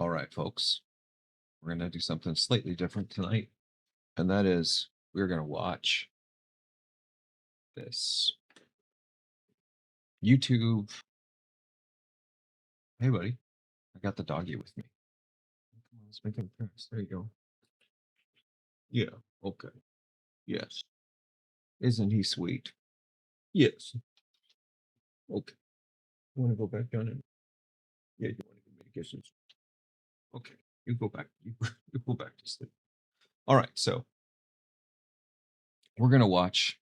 All right, folks, we're going to do something slightly different tonight, and that is we're going to watch this YouTube. Hey, buddy, I got the doggy with me. Come on, let's make him appearance. There you go. Yeah, okay. Yes. Isn't he sweet? Yes. Okay. You want to go back down and yeah, you want to give me the kisses? Okay, you go back. You go back to sleep. All right, so we're gonna watch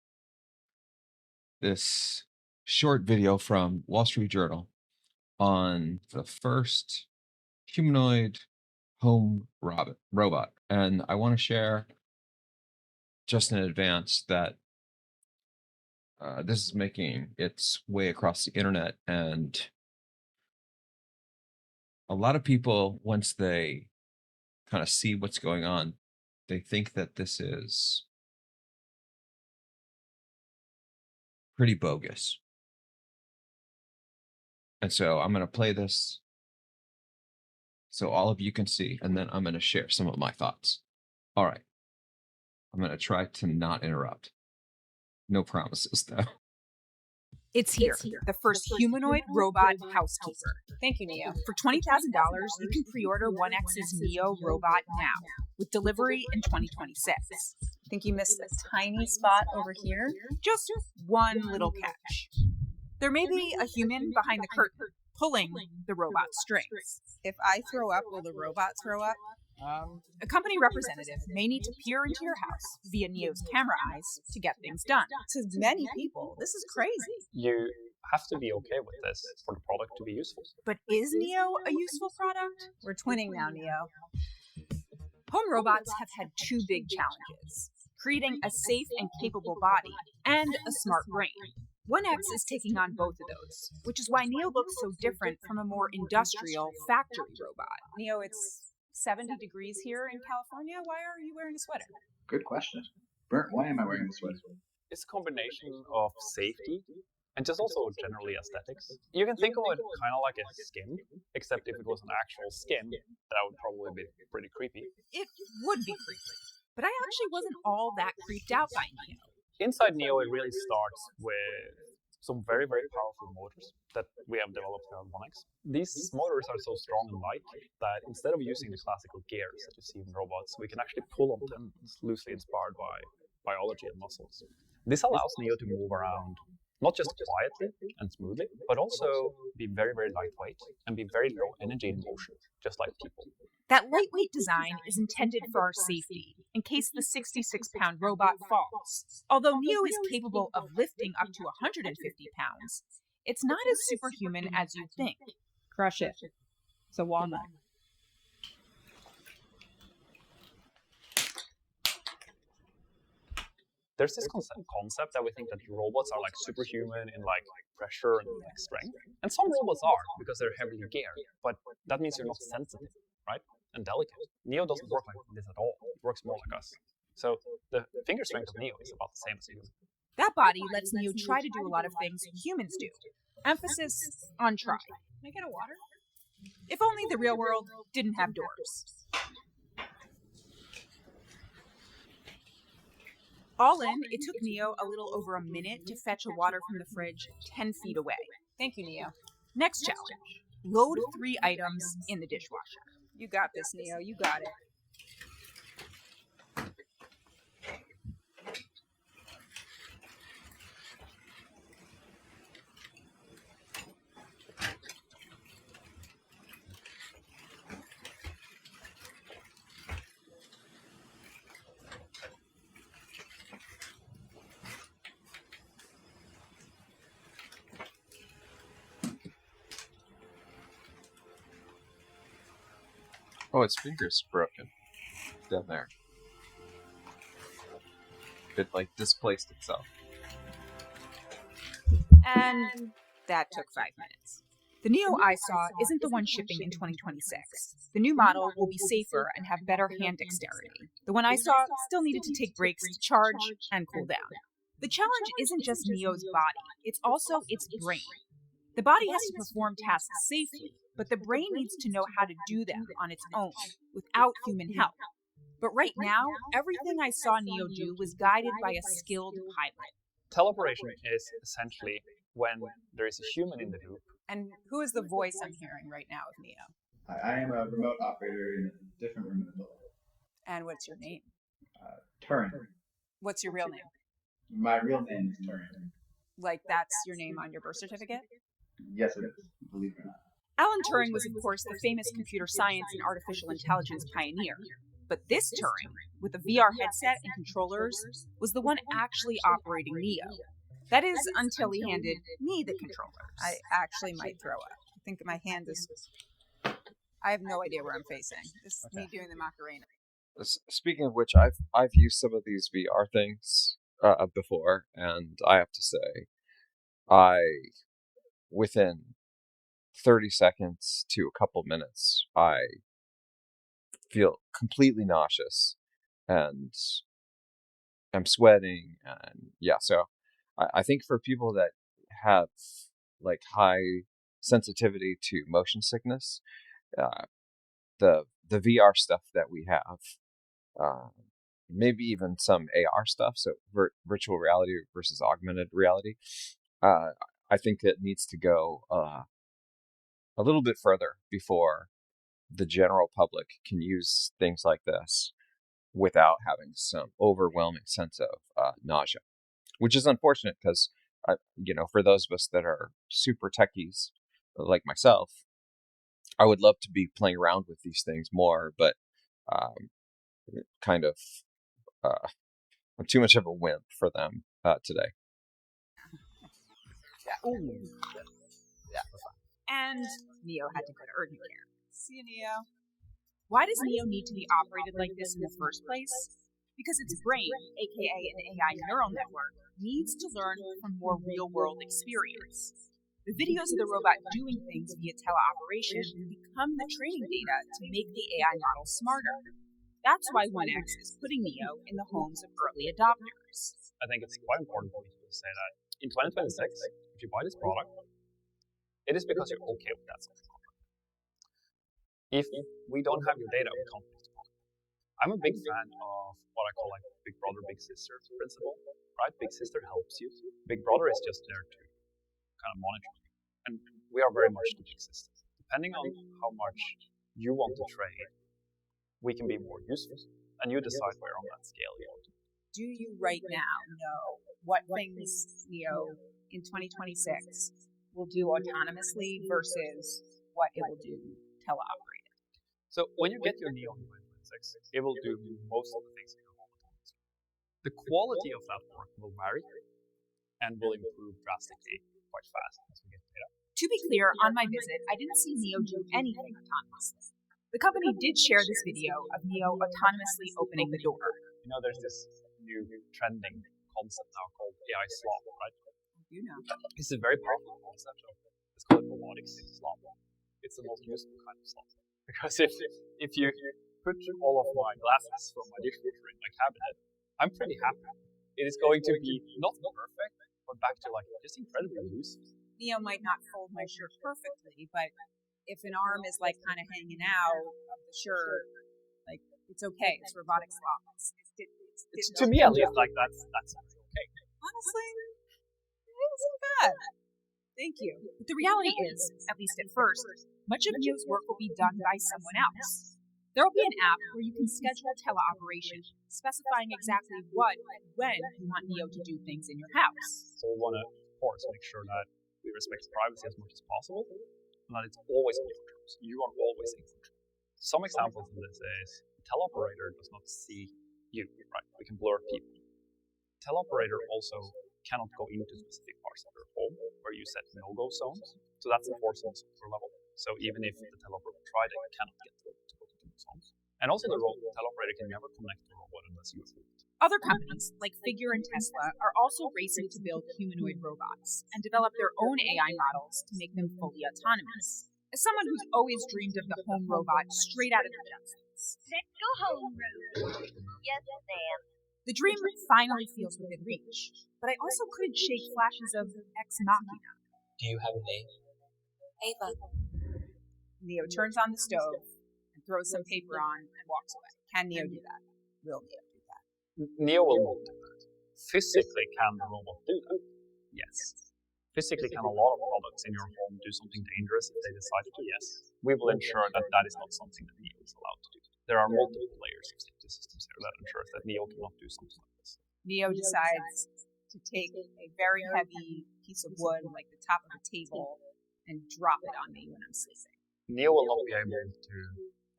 this short video from Wall Street Journal on the first humanoid home robot, and I want to share just in advance that this is making its way across the internet, and a lot of people, once they kind of see what's going on, they think that this is pretty bogus. And so I'm going to play this so all of you can see, and then I'm going to share some of my thoughts. All right. I'm going to try to not interrupt. No promises, though. It's here, the first humanoid robot housekeeper. Thank you, Neo. For $20,000, you can pre-order 1X's Neo robot now, with delivery in 2026. I think you missed a tiny spot over here. Just one little catch. There may be a human behind the curtain, pulling the robot strings. If I throw up, will the robot throw up? A company representative may need to peer into your house via Neo's camera eyes to get things done. To many people, this is crazy. You have to be okay with this for the product to be useful. But is Neo a useful product? We're twinning now, Neo. Home robots have had two big challenges: creating a safe and capable body and a smart brain. 1X is taking on both of those, which is why Neo looks so different from a more industrial factory robot. Neo, it's 70 degrees here in California. Why are you wearing a sweater? Good question. Bert, why am I wearing a sweater? It's a combination of safety and just also generally aesthetics. You can think of it kind of like a skin, except if it was an actual skin, that would probably be pretty creepy. It would be creepy, but I actually wasn't all that creeped out by Neo. Inside Neo, it really starts with some very, very powerful motors that we have developed here on 1X. These motors are so strong and light that instead of using the classical gears that you see in robots, we can actually pull on tendons loosely inspired by biology and muscles. This allows Neo to move around not just quietly and smoothly, but also be very, very lightweight and be very low energy in motion, just like people. That lightweight design is intended for our safety, in case the 66-pound robot falls. Although Neo is capable of lifting up to 150 pounds, it's not as superhuman as you think. Crush it. It's a walnut. There's this concept that we think that robots are like superhuman in like pressure and like strength. And some robots are because they're heavily geared, but that means you're not sensitive, right? And delicate. Neo doesn't work like this at all. It works more like us. So the finger strength of Neo is about the same as human. That body lets Neo try to do a lot of things humans do. Emphasis on try. Can I get a water? If only the real world didn't have doors. All in, it took Neo a little over a minute to fetch a water from the fridge 10 feet away. Thank you, Neo. Next challenge: load 3 items in the dishwasher. You got this, Neo. You got it. Oh, its finger's broken. Down there. It, like, displaced itself. And that took 5 minutes. The Neo I saw isn't the one shipping in 2026. The new model will be safer and have better hand dexterity. The one I saw still needed to take breaks to charge and cool down. The challenge isn't just Neo's body, it's also its brain. The body has to perform tasks safely, but the brain needs to know how to do them on its own without human help. But right now, everything I saw Neo do was guided by a skilled pilot. Teleoperation is essentially when there is a human in the loop. And who is the voice I'm hearing right now of Neo? I am a remote operator in a different room in the building. And what's your name? Turing. What's your real name? My real name is Turing. Like that's your name on your birth certificate? Yes, it is. Believe it or not. Alan Turing was, of course, the famous computer science and artificial intelligence pioneer. But this Turing, with a VR headset and controllers, was the one actually operating Neo. That is, until he handed me the controllers. I actually might throw up. I think my hand is... I have no idea where I'm facing. This is me doing the Macarena. Speaking of which, I've used some of these VR things before, and I have to say, within 30 seconds to a couple minutes, I feel completely nauseous, and I'm sweating, and yeah, so I think for people that have like high sensitivity to motion sickness, the VR stuff that we have, maybe even some AR stuff, so virtual reality versus augmented reality, I think it needs to go a little bit further before the general public can use things like this without having some overwhelming sense of nausea, which is unfortunate because, for those of us that are super techies like myself, I would love to be playing around with these things more, but kind of I'm too much of a wimp for them today. And Neo had to go to urgent care. See you, Neo. Why does Neo need to be operated like this in the first place? Because its brain, aka an AI neural network, needs to learn from more real-world experience. The videos of the robot doing things via teleoperation become the training data to make the AI model smarter. That's why 1X is putting Neo in the homes of early adopters. I think it's quite important for me to say that in 2026, if you buy this product, it is because you're okay with that sort of contract. If we don't have your data, we can't use the product. I'm a big fan of what I call like Big Brother, Big Sister principle, right? Big Sister helps you. Big Brother is just there to kind of monitor you. And we are very much the Big Sister. Depending on how much you want to trade, we can be more useful. And you decide where on that scale you want to. Do you right now know what things Neo in 2026 will do autonomously versus what it will do teleoperated? So when you get your Neo in 2026, it will do most of the things you do autonomously. The quality of that work will vary and will improve drastically quite fast as we get data. To be clear, on my visit, I didn't see Neo do anything autonomously. The company did share this video of Neo autonomously opening the door. There's this new trending concept now called AI slop, right? You know. It's a very powerful concept. It's called robotics slop. It's the most useful kind of slop. Because if you put all of my glasses from my dishwasher in my cabinet, I'm pretty happy. It is going to be not perfect, but back to like just incredibly loose. Neo might not fold my shirt perfectly, but if an arm is like kind of hanging out of the shirt, like it's okay. It's robotic slop. To me, at least, like that's okay. Honestly, it isn't bad. Thank you. But the reality is, at least at first, much of Neo's work will be done by someone else. There will be an app where you can schedule teleoperation, specifying exactly what and when you want Neo to do things in your house. So we want to, of course, make sure that we respect privacy as much as possible, and that it's always on your terms. You are always in control. Some examples of this is the teleoperator does not see you, right? We can blur people. Teleoperator also cannot go into specific parts of your home where you set no-go zones. So that's enforced on software level. So even if the teleoperator tried it, can't get to go to those zones. And also the teleoperator can never connect to the robot unless you approve it. Other companies, like Figure and Tesla, are also racing to build humanoid robots and develop their own AI models to make them fully autonomous. As someone who's always dreamed of the home robot straight out of the Jetsons, Let's go home, Rose. Yes, ma'am. the dream finally feels within reach. But I also couldn't shake flashes of Ex Machina. Do you have a name? Ava. Neo turns on the stove and throws some paper on and walks away. Can Neo do that? Will Neo do that? Neo will not do that. Physically, can the robot do that? Yes. Physically, can a lot of products in your home do something dangerous if they decided to? Yes. We will ensure that that is not something that Neo is allowed to do. There are multiple layers of safety systems here that ensures that Neo cannot do something like this. Neo decides to take a very heavy piece of wood, like the top of a table, and drop it on me when I'm sleeping. Neo will not be able to,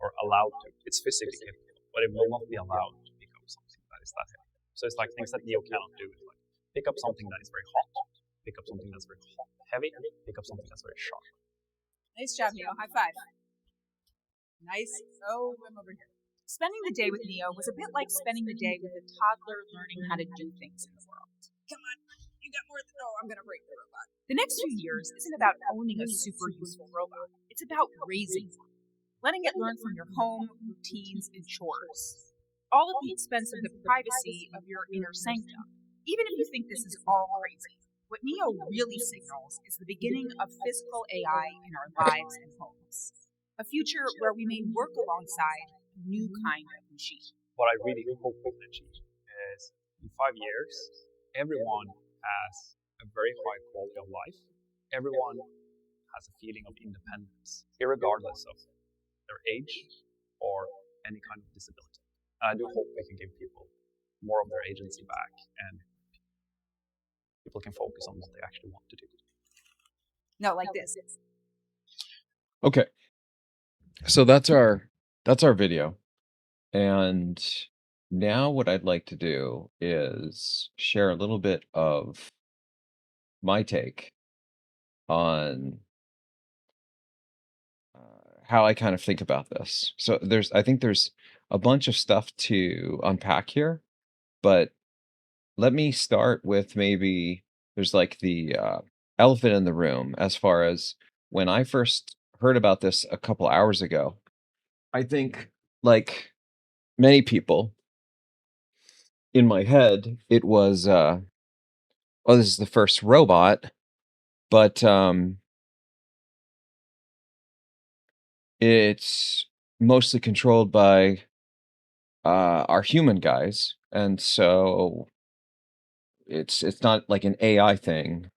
or allowed to, it's physically capable, but it will not be allowed to pick up something that is that heavy. So it's like things that Neo cannot do. It's like pick up something that is very hot, pick up something that's very heavy, pick up something that's very sharp. Nice job, Neo. High five. Nice. Oh, I'm over here. Spending the day with Neo was a bit like spending the day with a toddler learning how to do things in the world. Come on, you got more than I'm gonna break the robot. The next few years isn't about owning a super useful robot. It's about raising one, letting it learn from your home, routines, and chores, all at the expense of the privacy of your inner sanctum. Even if you think this is all crazy, what Neo really signals is the beginning of physical AI in our lives and homes. A future where we may work alongside a new kind of machine. What I really hope we can achieve is in 5 years, everyone has a very high quality of life. Everyone has a feeling of independence, regardless of their age or any kind of disability. And I do hope we can give people more of their agency back and people can focus on what they actually want to do. No, like this. Okay. So that's our video. And now what I'd like to do is share a little bit of my take on how I kind of think about this. So I think there's a bunch of stuff to unpack here, but let me start with maybe there's like the elephant in the room as far as when I first heard about this a couple hours ago. I think, like many people, in my head, it was, oh, this is the first robot, but it's mostly controlled by our human guys, and so it's not like an AI thing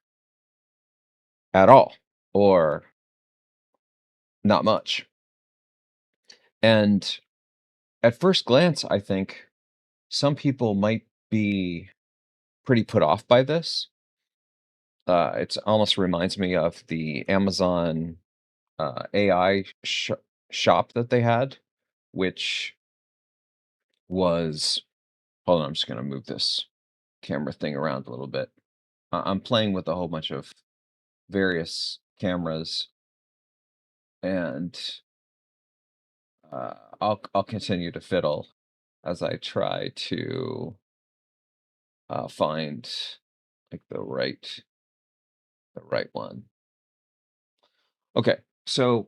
at all, or not much. And at first glance, I think some people might be pretty put off by this. It almost reminds me of the Amazon AI shop that they had, which was, hold on, I'm just going to move this camera thing around a little bit. I'm playing with a whole bunch of various cameras, and I'll continue to fiddle as I try to find like the right one. Okay, so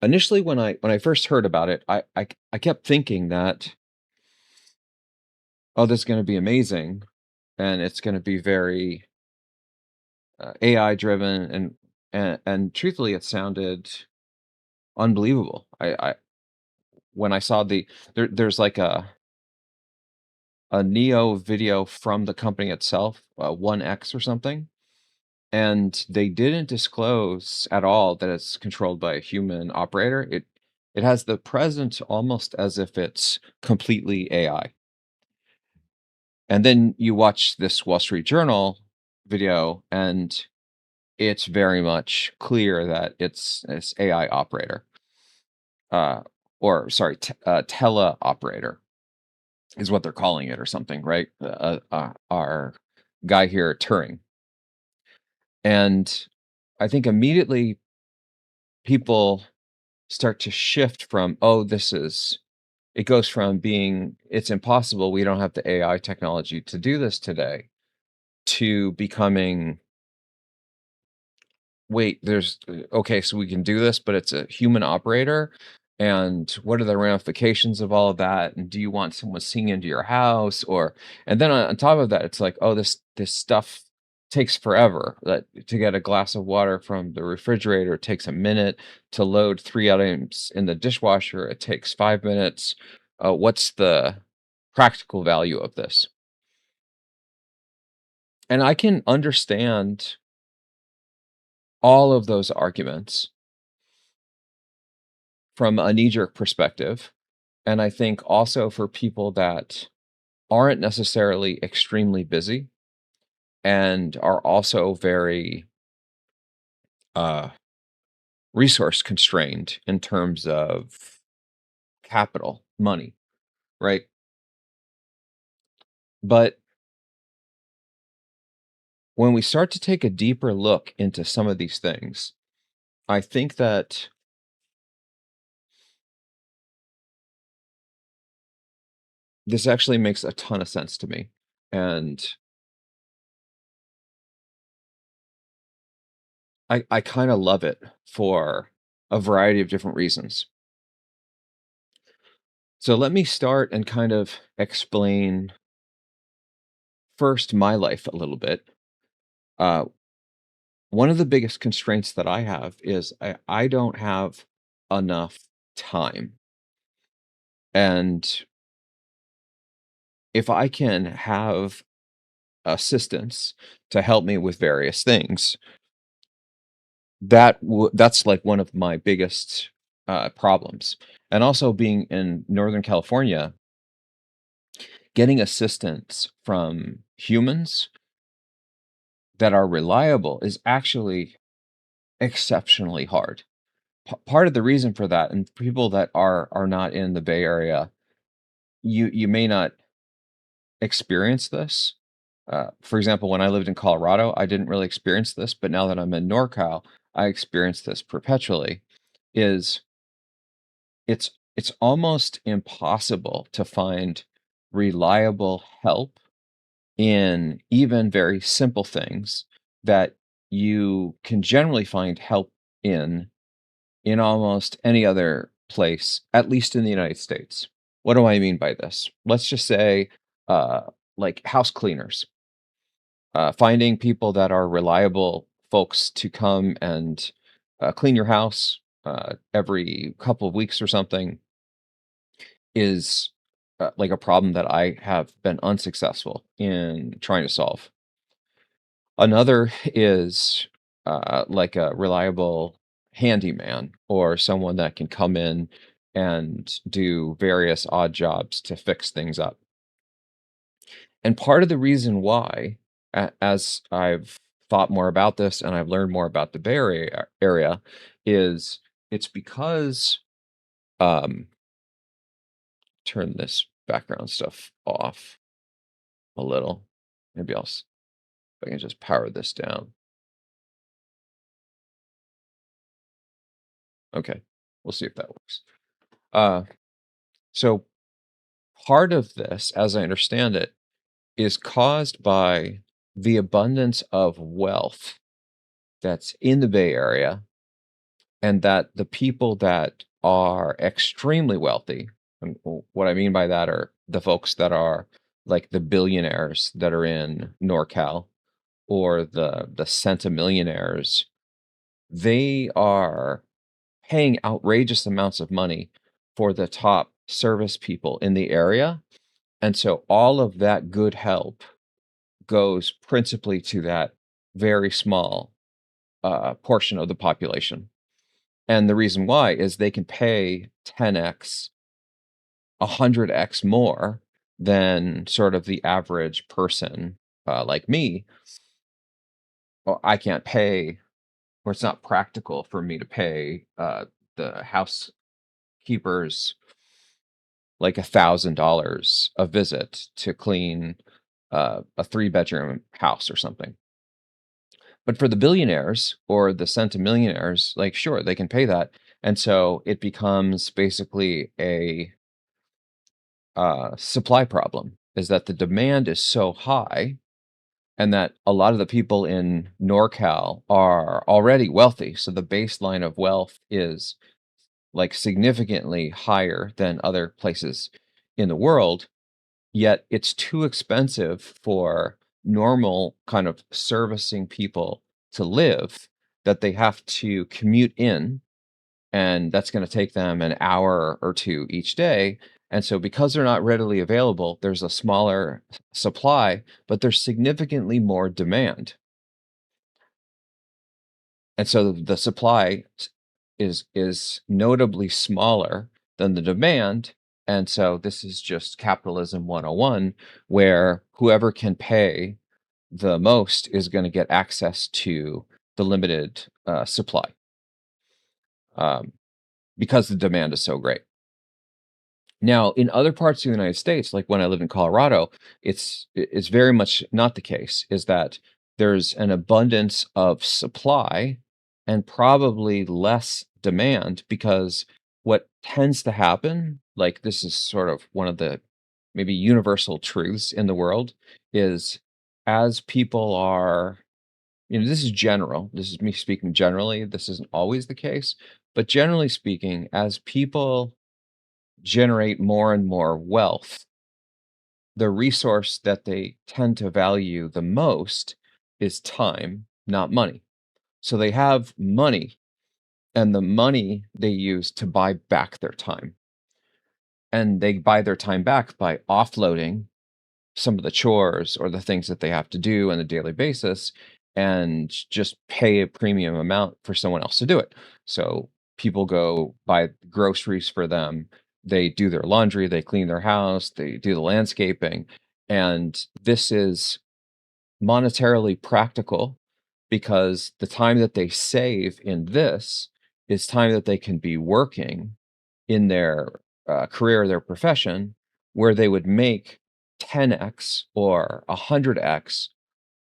initially when I first heard about it, I kept thinking that, oh, this is going to be amazing, and it's going to be very AI driven, and truthfully, it sounded unbelievable. I when I saw there's like a Neo video from the company itself, 1X or something, and they didn't disclose at all that it's controlled by a human operator. It has the present almost as if it's completely AI. And then you watch this Wall Street Journal video, and it's very much clear that it's AI operator, or sorry, teleoperator is what they're calling it or something, right? Our guy here at Turing. And I think immediately people start to shift from, oh, it goes from being, it's impossible, we don't have the AI technology to do this today, to becoming, wait, okay, so we can do this, but it's a human operator. And what are the ramifications of all of that? And do you want someone seeing into your house? And then on top of that, it's like, oh, this stuff takes forever. That to get a glass of water from the refrigerator, it takes a minute. To load 3 items in the dishwasher, it takes 5 minutes. What's the practical value of this? And I can understand all of those arguments from a knee-jerk perspective. And I think also for people that aren't necessarily extremely busy and are also very resource constrained in terms of capital, money, right? But when we start to take a deeper look into some of these things, I think that this actually makes a ton of sense to me. And I kind of love it for a variety of different reasons. So let me start and kind of explain first my life a little bit. Uh, one of the biggest constraints that I have is I don't have enough time. And if I can have assistance to help me with various things, that's like one of my biggest problems. And also being in Northern California, getting assistance from humans that are reliable is actually exceptionally hard. Part of the reason for that, and people that are not in the Bay Area, you may not experience this. For example, when I lived in Colorado, I didn't really experience this, but now that I'm in NorCal, I experience this perpetually. Is it's almost impossible to find reliable help in even very simple things that you can generally find help in almost any other place, at least in the United States. What do I mean by this? Let's just say, uh, like house cleaners, finding people that are reliable folks to come and clean your house every couple of weeks or something is like a problem that I have been unsuccessful in trying to solve. Another is like a reliable handyman or someone that can come in and do various odd jobs to fix things up. And part of the reason why, as I've thought more about this and I've learned more about the Bay Area, is it's because um, turn this background stuff off a little. Maybe if I can just power this down. Okay, we'll see if that works. So part of this, as I understand it, is caused by the abundance of wealth that's in the Bay Area, and that the people that are extremely wealthy, and what I mean by that are the folks that are like the billionaires that are in NorCal or the centimillionaires, they are paying outrageous amounts of money for the top service people in the area. And so all of that good help goes principally to that very small portion of the population. And the reason why is they can pay 10x, 100x more than sort of the average person like me. Well, I can't pay, or it's not practical for me to pay the housekeepers like $1,000 a visit to clean a 3-bedroom house or something. But for the billionaires or the centimillionaires, like sure, they can pay that. And so it becomes basically a supply problem, is that the demand is so high and that a lot of the people in NorCal are already wealthy. So the baseline of wealth is like significantly higher than other places in the world. Yet it's too expensive for normal kind of servicing people to live that they have to commute in, and that's going to take them an hour or two each day. And so because they're not readily available, there's a smaller supply, but there's significantly more demand. And so the supply is notably smaller than the demand. And so this is just capitalism 101, where whoever can pay the most is going to get access to the limited supply, because the demand is so great. Now, in other parts of the United States, like when I live in Colorado, it's very much not the case, is that there's an abundance of supply and probably less demand, because what tends to happen, like this is sort of one of the maybe universal truths in the world, is as people are, this is general, this is me speaking generally, this isn't always the case, but generally speaking, as people generate more and more wealth, the resource that they tend to value the most is time, not money. So they have money, and the money they use to buy back their time. And they buy their time back by offloading some of the chores or the things that they have to do on a daily basis, and just pay a premium amount for someone else to do it. So people go buy groceries for them, they do their laundry, they clean their house, they do the landscaping. And this is monetarily practical because the time that they save in this is time that they can be working in their career, their profession, where they would make 10x or 100x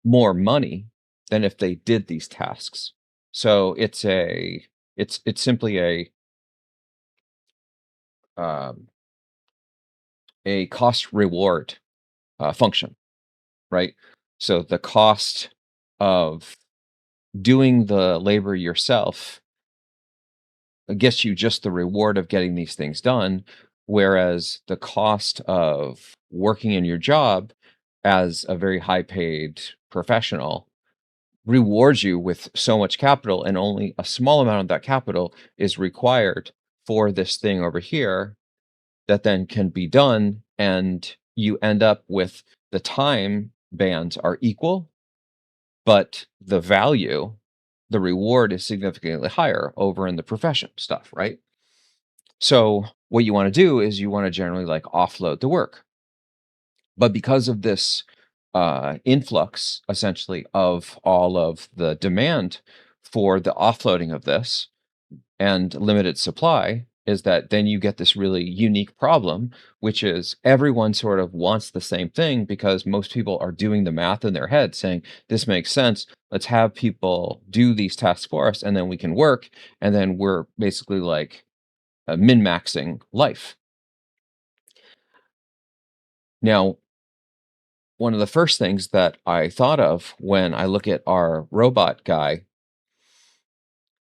more money than if they did these tasks. So it's simply a cost reward function, right? So the cost of doing the labor yourself gets you just the reward of getting these things done, whereas the cost of working in your job as a very high paid professional rewards you with so much capital, and only a small amount of that capital is required for this thing over here that then can be done, and you end up with the time bands are equal, but the value, the reward is significantly higher over in the profession stuff, right? So what you want to do is you want to generally like offload the work. But because of this influx, essentially, of all of the demand for the offloading of this and limited supply, is that then you get this really unique problem, which is everyone sort of wants the same thing because most people are doing the math in their head saying, this makes sense. Let's have people do these tasks for us, and then we can work. And then we're basically like min-maxing life. Now, one of the first things that I thought of when I look at our robot guy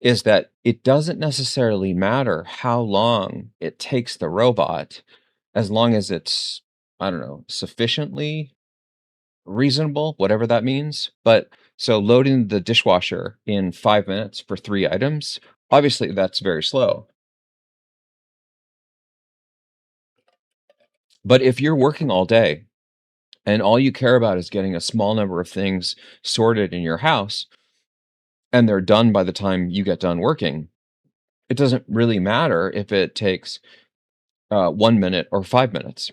is that it doesn't necessarily matter how long it takes the robot, as long as it's, I don't know, sufficiently reasonable, whatever that means. But so loading the dishwasher in 5 minutes for 3 items, obviously that's very slow. But if you're working all day and all you care about is getting a small number of things sorted in your house, and they're done by the time you get done working, it doesn't really matter if it takes 1 minute or 5 minutes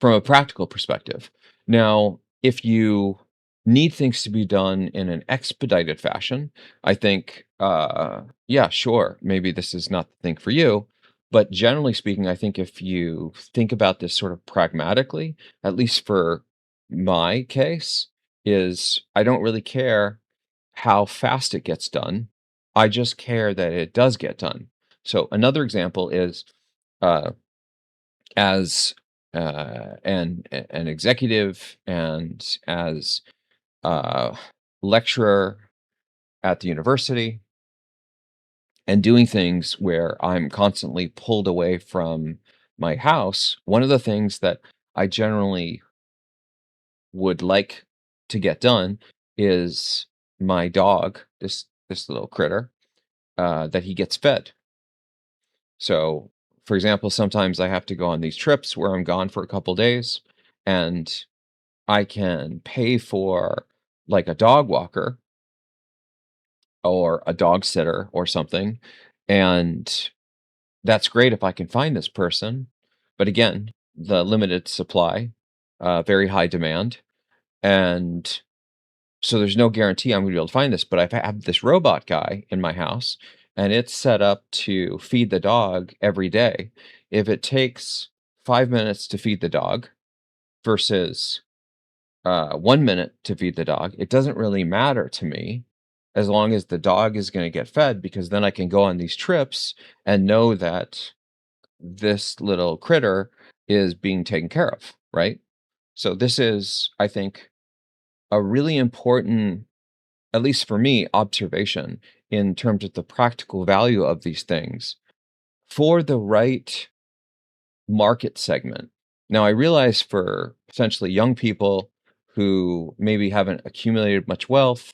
from a practical perspective. Now, if you need things to be done in an expedited fashion, I think, yeah, sure, maybe this is not the thing for you. But generally speaking, I think if you think about this sort of pragmatically, at least for my case, is I don't really care how fast it gets done. I just care that it does get done. So another example is uh, as an executive and as a lecturer at the university, and doing things where I'm constantly pulled away from my house. One of the things that I generally would like to get done is my dog, this little critter, that he gets fed. So, for example, sometimes I have to go on these trips where I'm gone for a couple days, and I can pay for like a dog walker or a dog sitter or something, and that's great if I can find this person. But again, the limited supply, very high demand, and so there's no guarantee I'm going to be able to find this. But I have this robot guy in my house, and it's set up to feed the dog every day. If it takes 5 minutes to feed the dog versus 1 minute to feed the dog, it doesn't really matter to me as long as the dog is going to get fed, because then I can go on these trips and know that this little critter is being taken care of, right? So this is, I think, a really important, at least for me, observation in terms of the practical value of these things for the right market segment. Now, I realize for potentially young people who maybe haven't accumulated much wealth,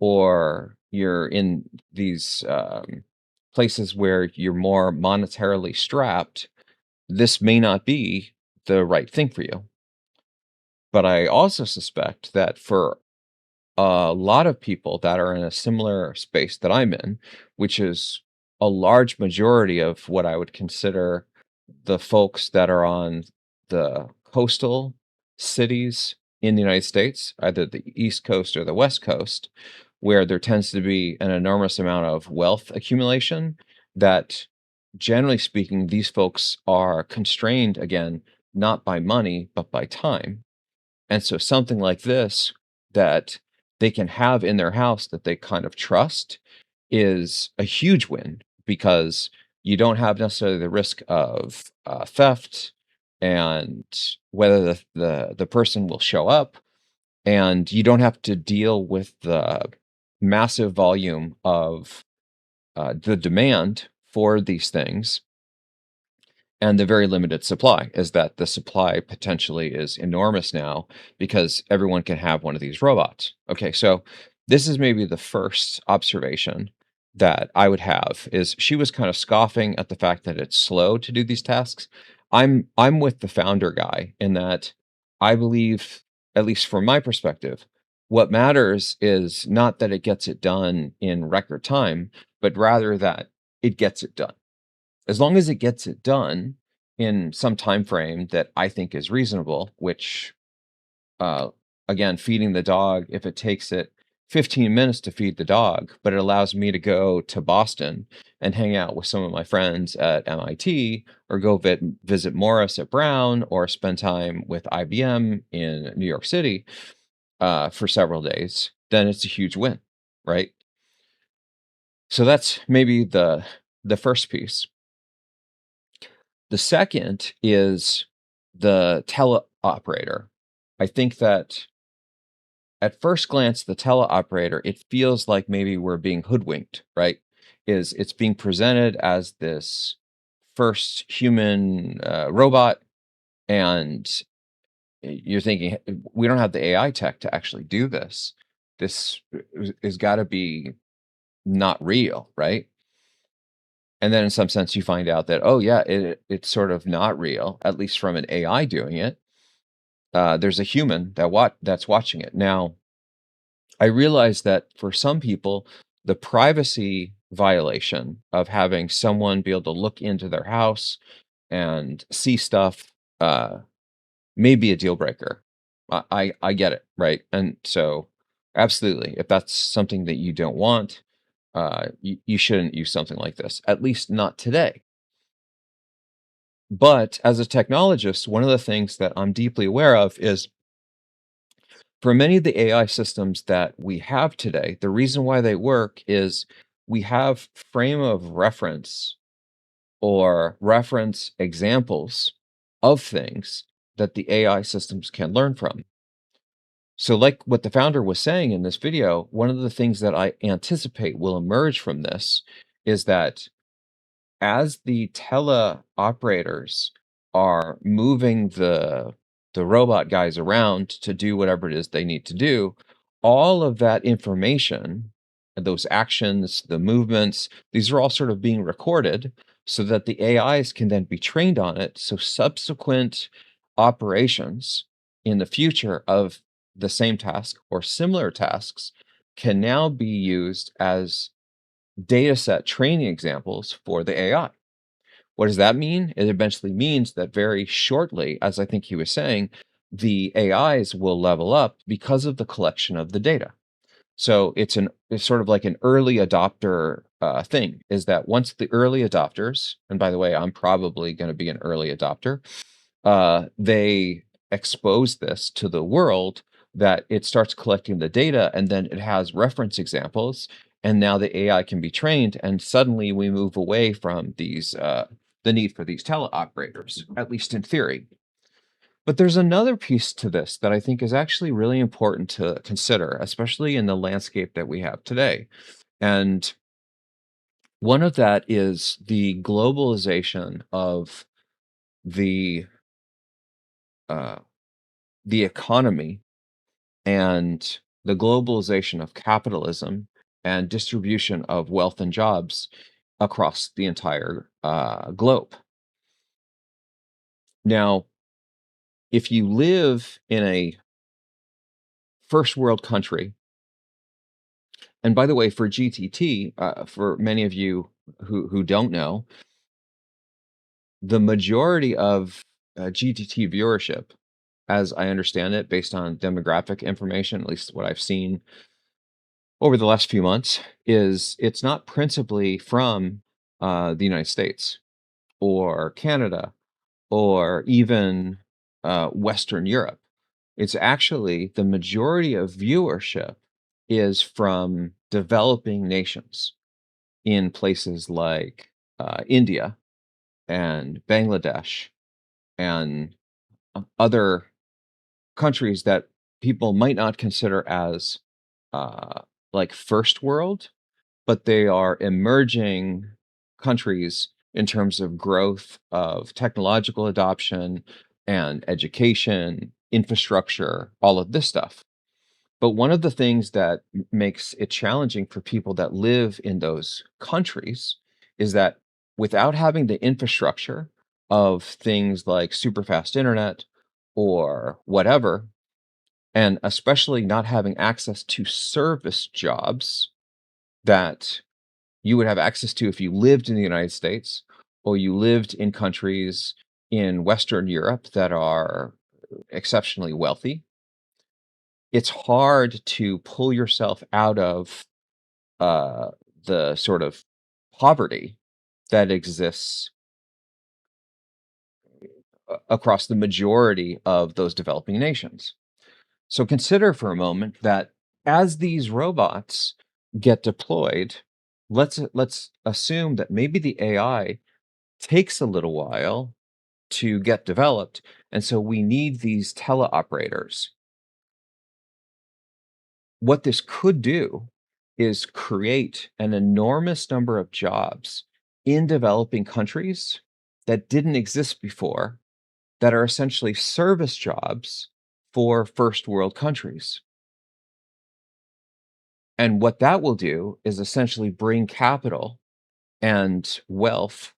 or you're in these places where you're more monetarily strapped, this may not be the right thing for you. But I also suspect that for a lot of people that are in a similar space that I'm in, which is a large majority of what I would consider the folks that are on the coastal cities in the United States, either the East Coast or the West Coast, where there tends to be an enormous amount of wealth accumulation, that generally speaking, these folks are constrained again, not by money, but by time. And so something like this that they can have in their house that they kind of trust is a huge win, because you don't have necessarily the risk of theft, and whether the person will show up, and you don't have to deal with the massive volume of the demand for these things and the very limited supply. Is that the supply potentially is enormous now because everyone can have one of these robots. Okay, so this is maybe the first observation that I would have, is she was kind of scoffing at the fact that it's slow to do these tasks. I'm with the founder guy in that I believe, at least from my perspective, what matters is not that it gets it done in record time, but rather that it gets it done. As long as it gets it done in some time frame that I think is reasonable, which uh, again, feeding the dog, if it takes it 15 minutes to feed the dog, but it allows me to go to Boston and hang out with some of my friends at MIT, or go visit Morris at Brown, or spend time with IBM in New York City for several days, then it's a huge win, right? So that's maybe the first piece. The second is the teleoperator. I think that at first glance, the teleoperator, it feels like maybe we're being hoodwinked, right? It's being presented as this first human robot, and you're thinking, we don't have the AI tech to actually do this. This has got to be not real, right? And then in some sense, you find out that, oh yeah, it's sort of not real, at least from an AI doing it. There's a human that's watching it. Now, I realize that for some people, the privacy violation of having someone be able to look into their house and see stuff may be a deal breaker. I get it, right? And so, absolutely, if that's something that you don't want, you shouldn't use something like this, at least not today. But as a technologist, one of the things that I'm deeply aware of is, for many of the AI systems that we have today, the reason why they work is we have frame of reference or reference examples of things that the AI systems can learn from. So, like what the founder was saying in this video, one of the things that I anticipate will emerge from this is that as the teleoperators are moving the the robot guys around to do whatever it is they need to do, all of that information, those actions, the movements, these are all sort of being recorded so that the AIs can then be trained on it. So subsequent operations in the future of the same task or similar tasks can now be used as data set training examples for the AI. What does that mean? It eventually means that very shortly, as I think he was saying, the AIs will level up because of the collection of the data. So it's sort of like an early adopter thing, is that once the early adopters, and by the way, I'm probably going to be an early adopter, they expose this to the world, that it starts collecting the data and then it has reference examples, and now the AI can be trained, and suddenly we move away from these the need for these teleoperators, at least in theory. But there's another piece to this that I think is actually really important to consider, especially in the landscape that we have today. And one of that is the globalization of the uh, the economy and the globalization of capitalism and distribution of wealth and jobs across the entire globe. Now, if you live in a first world country, and by the way, for GTT, for many of you who don't know, the majority of GTT viewership, as I understand it, based on demographic information, at least what I've seen over the last few months, is it's not principally from the United States or Canada or even Western Europe. It's actually the majority of viewership is from developing nations in places like India and Bangladesh and other countries that people might not consider as like first world, but they are emerging countries in terms of growth of technological adoption and education, infrastructure, all of this stuff. But one of the things that makes it challenging for people that live in those countries is that without having the infrastructure of things like super fast internet or whatever, and especially not having access to service jobs that you would have access to if you lived in the United States or you lived in countries in Western Europe that are exceptionally wealthy, it's hard to pull yourself out of uh, the sort of poverty that exists across the majority of those developing nations. So consider for a moment that as these robots get deployed, let's assume that maybe the AI takes a little while to get developed, and so we need these teleoperators. What this could do is create an enormous number of jobs in developing countries that didn't exist before, that are essentially service jobs for first world countries. And what that will do is essentially bring capital and wealth,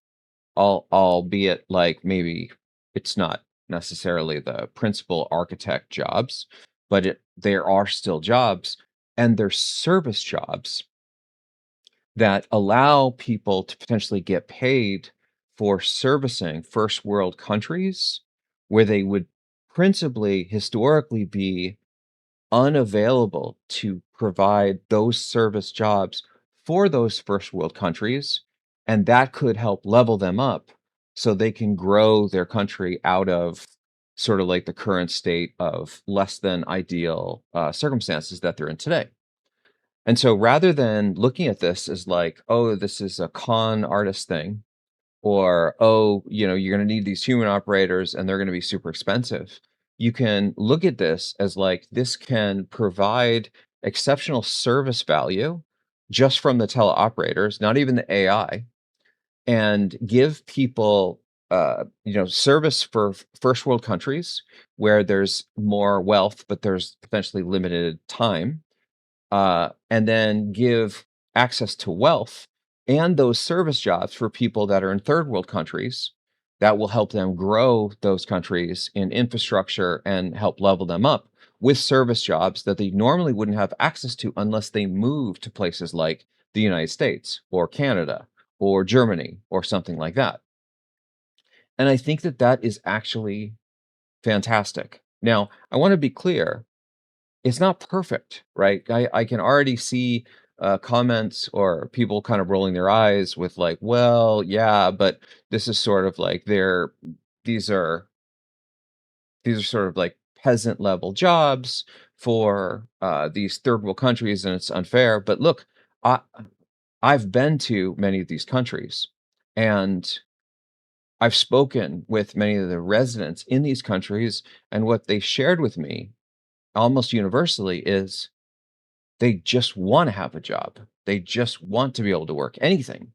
albeit like maybe it's not necessarily the principal architect jobs, but there are still jobs, and they're service jobs that allow people to potentially get paid for servicing first world countries where they would principally historically be unavailable to provide those service jobs for those first world countries. And that could help level them up so they can grow their country out of sort of like the current state of less than ideal circumstances that they're in today. And so rather than looking at this as like, oh, this is a con artist thing, or, oh, you're going to need these human operators and they're going to be super expensive, you can look at this as like, this can provide exceptional service value just from the teleoperators, not even the AI, and give people service for first world countries where there's more wealth, but there's potentially limited time, and then give access to wealth and those service jobs for people that are in third world countries that will help them grow those countries in infrastructure and help level them up with service jobs that they normally wouldn't have access to unless they move to places like the United States or Canada or Germany or something like that. And I think that that is actually fantastic. Now, I want to be clear, it's not perfect, right? I can already see comments or people kind of rolling their eyes with like, well, yeah, but this is sort of like these are these are sort of like peasant level jobs for these third world countries, and it's unfair. But look, I, I've been to many of these countries, and I've spoken with many of the residents in these countries, and what they shared with me almost universally is they just want to have a job. They just want to be able to work anything,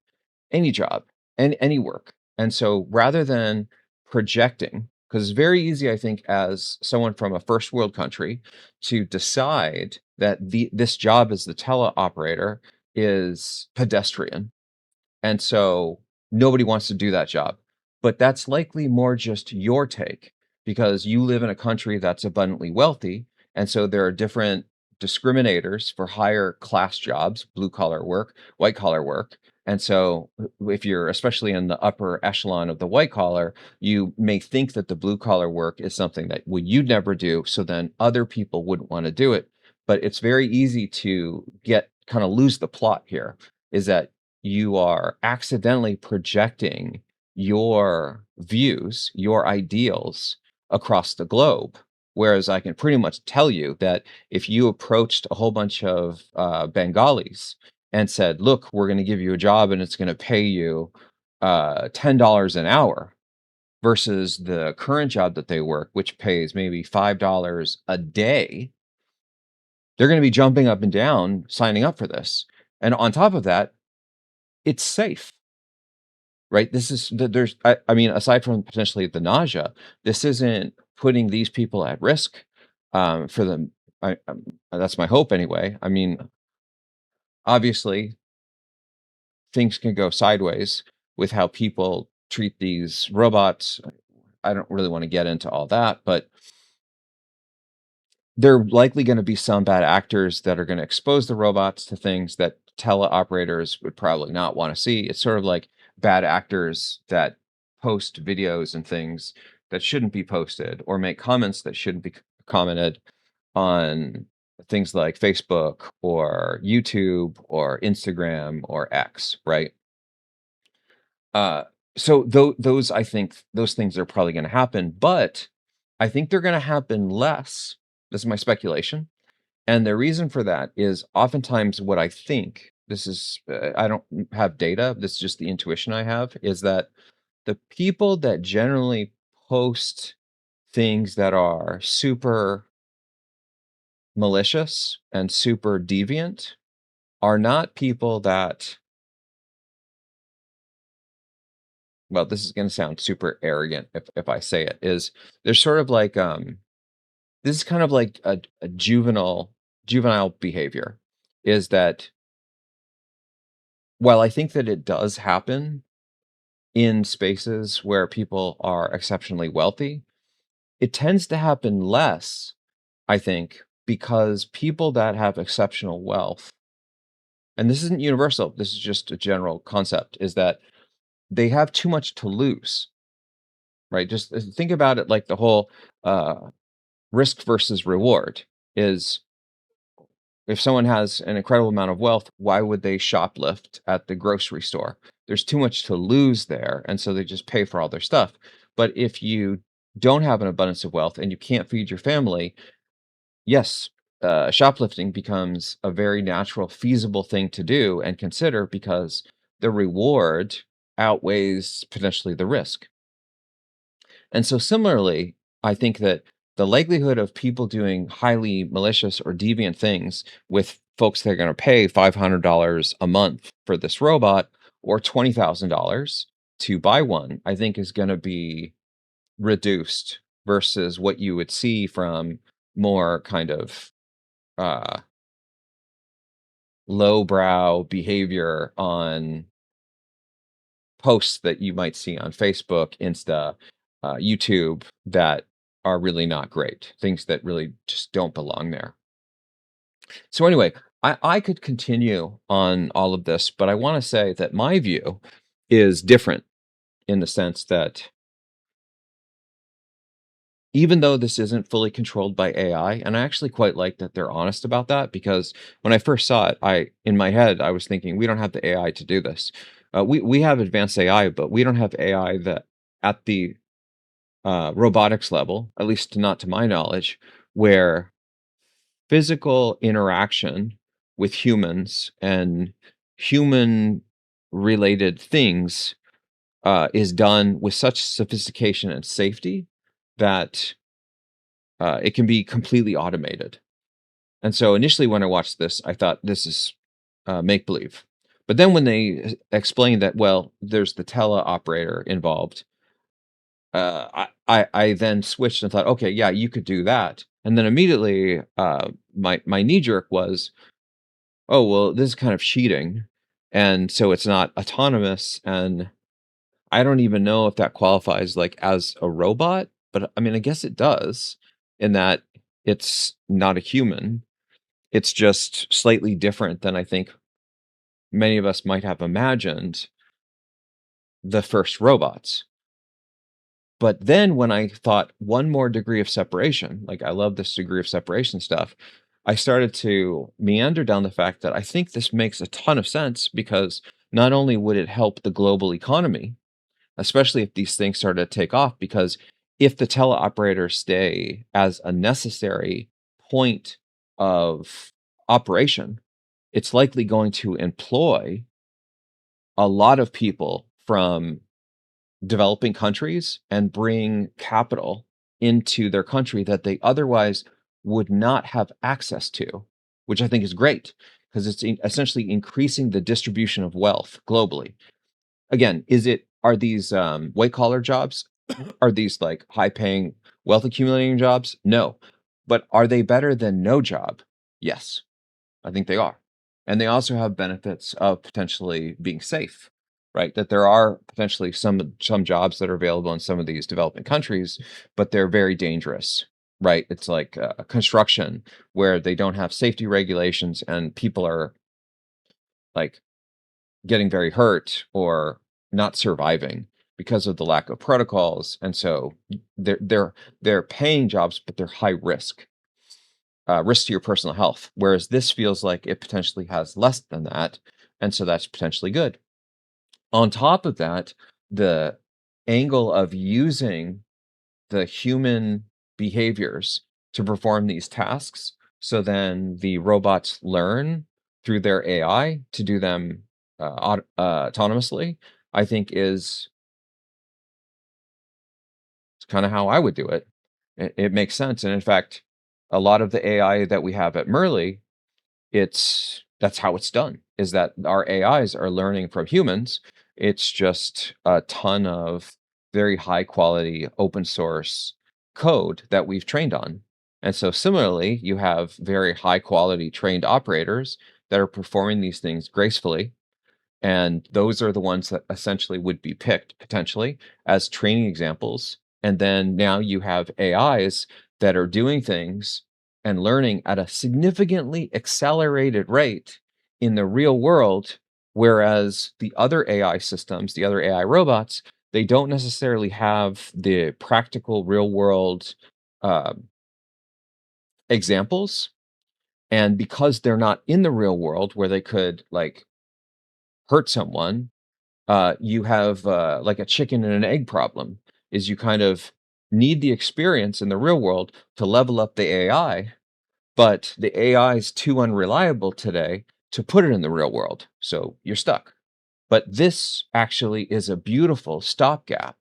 any job, and any work. And so rather than projecting, because it's very easy, I think, as someone from a first world country to decide that this job as the teleoperator is pedestrian, and so nobody wants to do that job. But that's likely more just your take because you live in a country that's abundantly wealthy. And so there are different discriminators for higher class jobs, blue collar work, white collar work. And so if you're especially in the upper echelon of the white collar, you may think that the blue collar work is something that you'd never do. So then other people wouldn't want to do it. But it's very easy to kind of lose the plot here is that you are accidentally projecting your views, your ideals across the globe. Whereas I can pretty much tell you that if you approached a whole bunch of Bengalis and said, look, we're going to give you a job and it's going to pay you $10 an hour versus the current job that they work, which pays maybe $5 a day, they're going to be jumping up and down signing up for this. And on top of that, it's safe, right? I mean, aside from potentially the nausea, this isn't putting these people at risk for them. That's my hope anyway. I mean, obviously, things can go sideways with how people treat these robots. I don't really want to get into all that, but there are likely going to be some bad actors that are going to expose the robots to things that teleoperators would probably not want to see. It's sort of like bad actors that post videos and things that shouldn't be posted or make comments that shouldn't be commented on things like Facebook or YouTube or Instagram or X, right? So those I think those things are probably going to happen, but I think they're going to happen less. This is my speculation. And the reason for that is oftentimes what I think, this is, I don't have data, this is just the intuition I have, is that the people that generally post things that are super malicious and super deviant are not people that, well, this is going to sound super arrogant if I say it, is they're sort of like, this is kind of like a juvenile behavior, is that while I think that it does happen in spaces where people are exceptionally wealthy, it tends to happen less, I think, because people that have exceptional wealth, and this isn't universal, this is just a general concept, is that they have too much to lose, right? Just think about it like the whole risk versus reward is if someone has an incredible amount of wealth, why would they shoplift at the grocery store? There's too much to lose there. And so they just pay for all their stuff. But if you don't have an abundance of wealth and you can't feed your family, yes, shoplifting becomes a very natural, feasible thing to do and consider because the reward outweighs potentially the risk. And so, similarly, I think that the likelihood of people doing highly malicious or deviant things with folks that are going to pay $500 a month for this robot or $20,000 to buy one, I think, is going to be reduced versus what you would see from more kind of lowbrow behavior on posts that you might see on Facebook, Insta, YouTube that are really not great, things that really just don't belong there. So anyway, I could continue on all of this, but I want to say that my view is different in the sense that even though this isn't fully controlled by AI, and I actually quite like that they're honest about that, because when I first saw it, in my head, I was thinking, we don't have the AI to do this. We have advanced AI, but we don't have AI that at the robotics level, at least not to my knowledge, where physical interaction with humans and human related things is done with such sophistication and safety that it can be completely automated. And so initially when I watched this, I thought this is make believe. But then when they explained that, well, there's the teleoperator involved, I then switched and thought, okay, yeah, you could do that. And then immediately my knee jerk was, oh, well, this is kind of cheating. And so it's not autonomous. And I don't even know if that qualifies like as a robot, but I mean, I guess it does in that it's not a human. It's just slightly different than I think many of us might have imagined the first robots. But then when I thought one more degree of separation, like I love this degree of separation stuff, I started to meander down the fact that I think this makes a ton of sense, because not only would it help the global economy, especially if these things start to take off, because if the teleoperators stay as a necessary point of operation, it's likely going to employ a lot of people from developing countries and bring capital into their country that they otherwise would not have access to, which I think is great, because it's essentially increasing the distribution of wealth globally. Again, are these white collar jobs? Are these like high paying wealth accumulating jobs? No. But are they better than no job? Yes, I think they are. And they also have benefits of potentially being safe, right? That there are potentially some jobs that are available in some of these developing countries, but they're very dangerous, right? It's like construction, where they don't have safety regulations and people are like getting very hurt or not surviving because of the lack of protocols. And so they're paying jobs, but they're high risk. Risk to your personal health, whereas this feels like it potentially has less than that, and so that's potentially good. On top of that, the angle of using the human behaviors to perform these tasks, so then the robots learn through their AI to do them autonomously, I think is kind of how I would do it. It makes sense, and in fact, a lot of the AI that we have at Merly, that's how it's done, is that our AIs are learning from humans. It's just a ton of very high quality open source code that we've trained on. And so similarly, you have very high quality trained operators that are performing these things gracefully. And those are the ones that essentially would be picked potentially as training examples. And then now you have AIs that are doing things and learning at a significantly accelerated rate in the real world, whereas the other AI systems, the other AI robots, they don't necessarily have the practical real world examples. And because they're not in the real world where they could like hurt someone, you have like a chicken and an egg problem, is you kind of need the experience in the real world to level up the AI, but the AI is too unreliable today to put it in the real world. So you're stuck. But this actually is a beautiful stopgap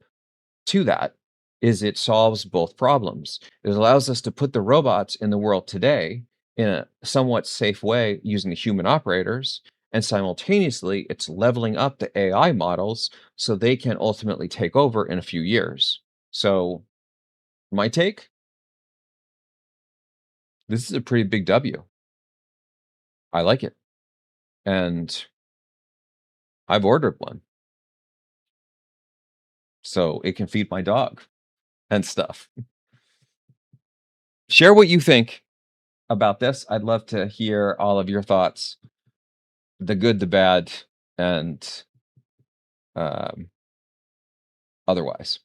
to that, is it solves both problems. It allows us to put the robots in the world today in a somewhat safe way using the human operators, And simultaneously, it's leveling up the AI models so they can ultimately take over in a few years. So, my take, this is a pretty big W. I like it. And I've ordered one. So it can feed my dog and stuff. Share what you think about this. I'd love to hear all of your thoughts, the good, the bad, and otherwise.